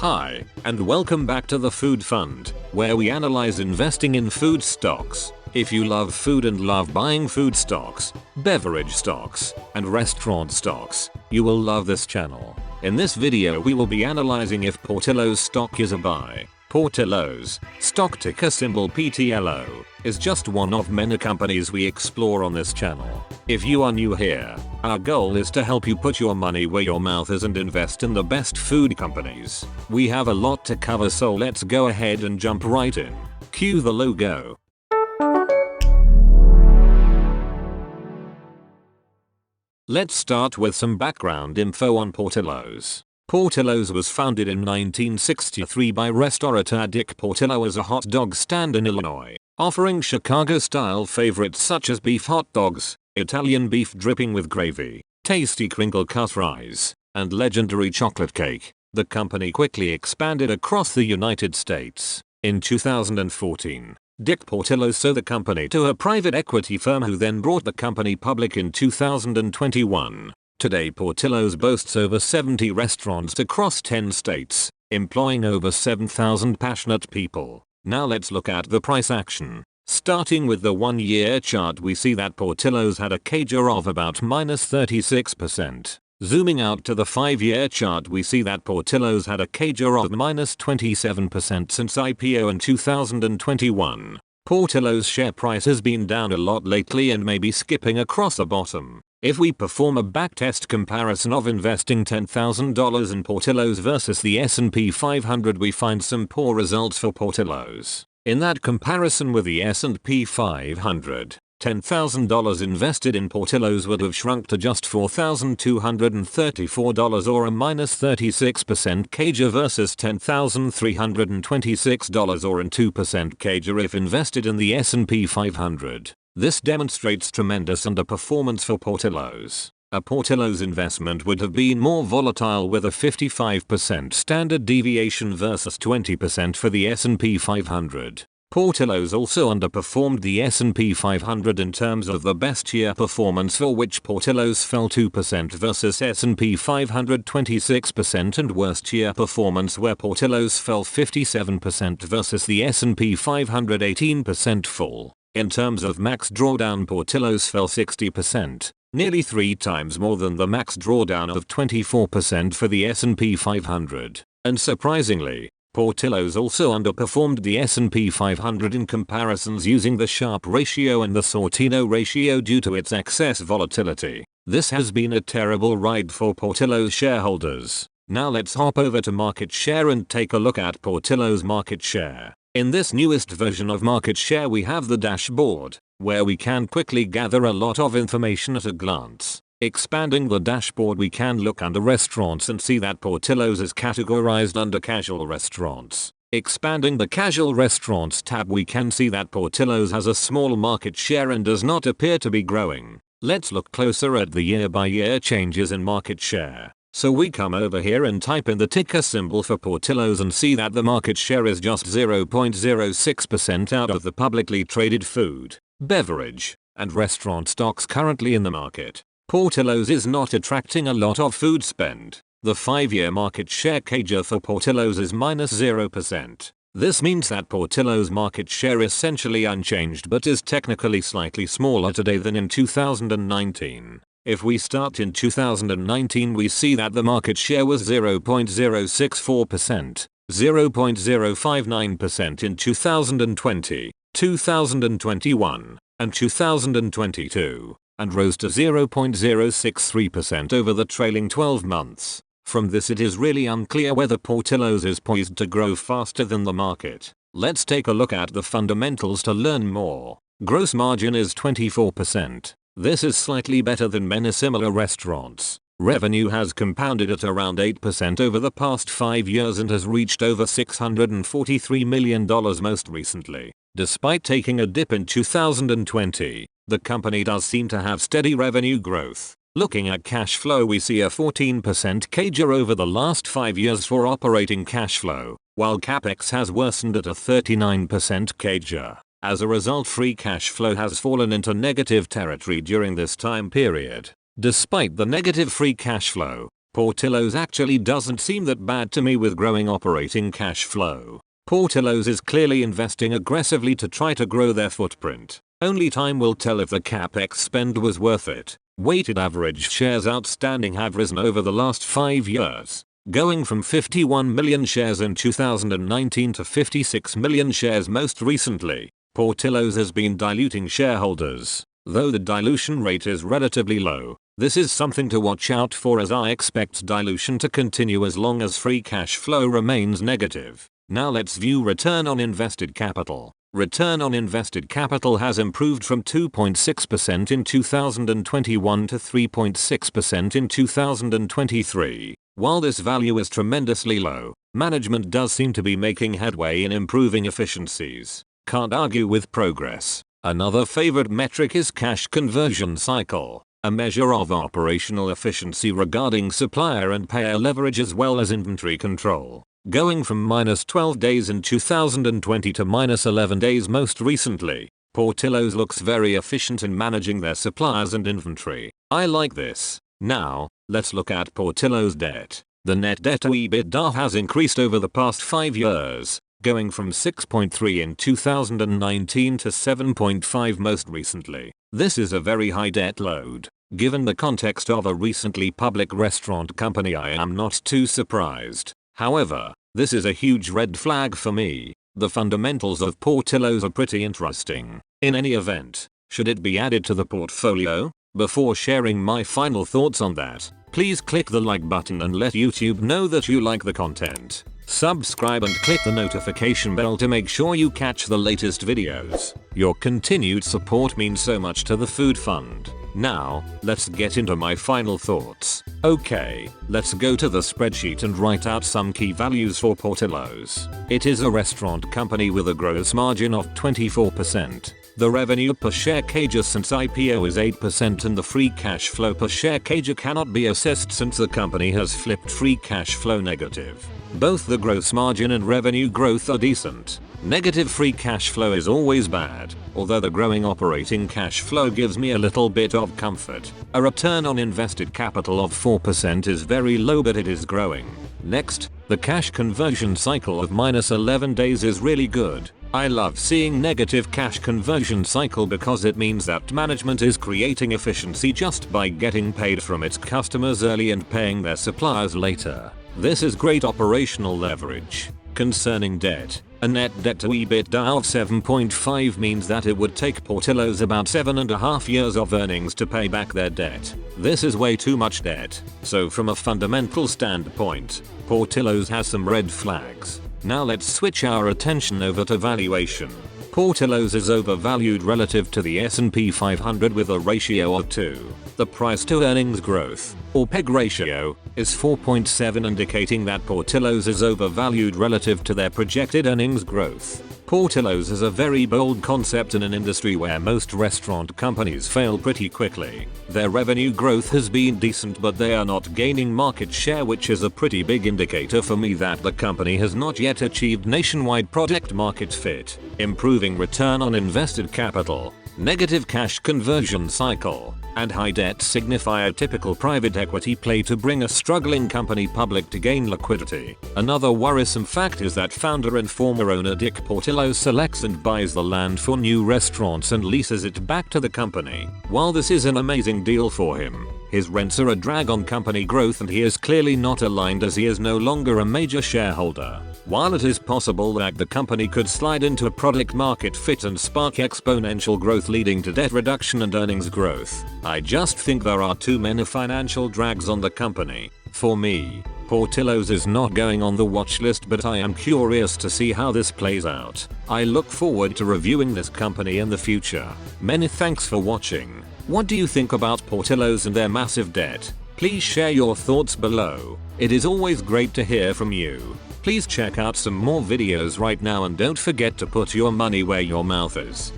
Hi, and welcome back to the Food Fund, where we analyze investing in food stocks. If you love food and love buying food stocks, beverage stocks, and restaurant stocks, you will love this channel. In this video we will be analyzing if Portillo's stock is a buy. Portillo's, stock ticker symbol PTLO, is just one of many companies we explore on this channel. If you are new here, our goal is to help you put your money where your mouth is and invest in the best food companies. We have a lot to cover, so let's go ahead and jump right in. Cue the logo. Let's start with some background info on Portillo's. Portillo's was founded in 1963 by restaurateur Dick Portillo as a hot dog stand in Illinois, offering Chicago-style favorites such as beef hot dogs, Italian beef dripping with gravy, tasty crinkle-cut fries, and legendary chocolate cake. The company quickly expanded across the United States. In 2014, Dick Portillo sold the company to a private equity firm who then brought the company public in 2021. Today Portillo's boasts over 70 restaurants across 10 states, employing over 7,000 passionate people. Now let's look at the price action. Starting with the 1-year chart, we see that Portillo's had a CAGR of about -36%. Zooming out to the 5-year chart, we see that Portillo's had a CAGR of -27% since IPO in 2021. Portillo's share price has been down a lot lately and may be skipping across the bottom. If we perform a backtest comparison of investing $10,000 in Portillo's versus the S&P 500, we find some poor results for Portillo's. In that comparison with the S&P 500, $10,000 invested in Portillo's would have shrunk to just $4,234 or a -36% CAGR versus $10,326 or a 2% CAGR if invested in the S&P 500. This demonstrates tremendous underperformance for Portillo's. A Portillo's investment would have been more volatile with a 55% standard deviation versus 20% for the S&P 500. Portillo's also underperformed the S&P 500 in terms of the best year performance, for which Portillo's fell 2% versus S&P 500 26%, and worst year performance where Portillo's fell 57% versus the S&P 500 18% fall. In terms of max drawdown, Portillo's fell 60%, nearly 3 times more than the max drawdown of 24% for the S&P 500. And surprisingly, Portillo's also underperformed the S&P 500 in comparisons using the Sharpe ratio and the Sortino ratio due to its excess volatility. This has been a terrible ride for Portillo's shareholders. Now let's hop over to market share and take a look at Portillo's market share. In this newest version of market share, we have the dashboard, where we can quickly gather a lot of information at a glance. Expanding the dashboard, we can look under restaurants and see that Portillo's is categorized under casual restaurants. Expanding the casual restaurants tab, we can see that Portillo's has a small market share and does not appear to be growing. Let's look closer at the year-by-year changes in market share. So we come over here and type in the ticker symbol for Portillo's and see that the market share is just 0.06% out of the publicly traded food, beverage, and restaurant stocks currently in the market. Portillo's is not attracting a lot of food spend. The 5-year market share CAGR for Portillo's is -0%. This means that Portillo's market share is essentially unchanged but is technically slightly smaller today than in 2019. If we start in 2019, we see that the market share was 0.064%, 0.059% in 2020, 2021, and 2022, and rose to 0.063% over the trailing 12 months. From this, it is really unclear whether Portillo's is poised to grow faster than the market. Let's take a look at the fundamentals to learn more. Gross margin is 24%. This is slightly better than many similar restaurants. Revenue has compounded at around 8% over the past 5 years and has reached over $643 million most recently. Despite taking a dip in 2020, the company does seem to have steady revenue growth. Looking at cash flow, we see a 14% CAGR over the last 5 years for operating cash flow, while capex has worsened at a 39% CAGR. As a result, free cash flow has fallen into negative territory during this time period. Despite the negative free cash flow, Portillo's actually doesn't seem that bad to me with growing operating cash flow. Portillo's is clearly investing aggressively to try to grow their footprint. Only time will tell if the capex spend was worth it. Weighted average shares outstanding have risen over the last 5 years, going from 51 million shares in 2019 to 56 million shares most recently. Portillo's has been diluting shareholders, though the dilution rate is relatively low. This is something to watch out for, as I expect dilution to continue as long as free cash flow remains negative. Now let's view return on invested capital. Return on invested capital has improved from 2.6% in 2021 to 3.6% in 2023. While this value is tremendously low, management does seem to be making headway in improving efficiencies. Can't argue with progress. Another favorite metric is cash conversion cycle, a measure of operational efficiency regarding supplier and payer leverage as well as inventory control. Going from -12 days in 2020 to -11 days most recently, Portillo's looks very efficient in managing their suppliers and inventory. I like this. Now, let's look at Portillo's debt. The net debt to EBITDA has increased over the past 5 years, going from 6.3 in 2019 to 7.5 most recently. This is a very high debt load. Given the context of a recently public restaurant company, I am not too surprised. However, this is a huge red flag for me. The fundamentals of Portillo's are pretty interesting. In any event, should it be added to the portfolio? Before sharing my final thoughts on that, please click the like button and let YouTube know that you like the content. Subscribe and click the notification bell to make sure you catch the latest videos. Your continued support means so much to the Food Fund. Now, let's get into my final thoughts. Okay, let's go to the spreadsheet and write out some key values for Portillo's. It is a restaurant company with a gross margin of 24%. The revenue per share CAGR since IPO is 8% and the free cash flow per share CAGR cannot be assessed since the company has flipped free cash flow negative. Both the gross margin and revenue growth are decent. Negative free cash flow is always bad, although the growing operating cash flow gives me a little bit of comfort. A return on invested capital of 4% is very low, but it is growing. Next, the cash conversion cycle of -11 days is really good. I love seeing negative cash conversion cycle because it means that management is creating efficiency just by getting paid from its customers early and paying their suppliers later. This is great operational leverage. Concerning debt, a net debt to EBITDA of 7.5 means that it would take Portillo's about 7.5 years of earnings to pay back their debt. This is way too much debt. So from a fundamental standpoint, Portillo's has some red flags. Now let's switch our attention over to valuation. Portillo's is overvalued relative to the S&P 500 with a ratio of 2. The price to earnings growth, or PEG ratio, is 4.7, indicating that Portillo's is overvalued relative to their projected earnings growth. Portillo's is a very bold concept in an industry where most restaurant companies fail pretty quickly. Their revenue growth has been decent, but they are not gaining market share, which is a pretty big indicator for me that the company has not yet achieved nationwide product market fit. Improving return on invested capital, negative cash conversion cycle, and high debt signify a typical private equity play to bring a struggling company public to gain liquidity. Another worrisome fact is that founder and former owner Dick Portillo selects and buys the land for new restaurants and leases it back to the company. While this is an amazing deal for him, his rents are a drag on company growth and he is clearly not aligned as he is no longer a major shareholder. While it is possible that the company could slide into a product market fit and spark exponential growth leading to debt reduction and earnings growth, I just think there are too many financial drags on the company. For me, Portillo's is not going on the watch list, but I am curious to see how this plays out. I look forward to reviewing this company in the future. Many thanks for watching. What do you think about Portillo's and their massive debt? Please share your thoughts below. It is always great to hear from you. Please check out some more videos right now and don't forget to put your money where your mouth is.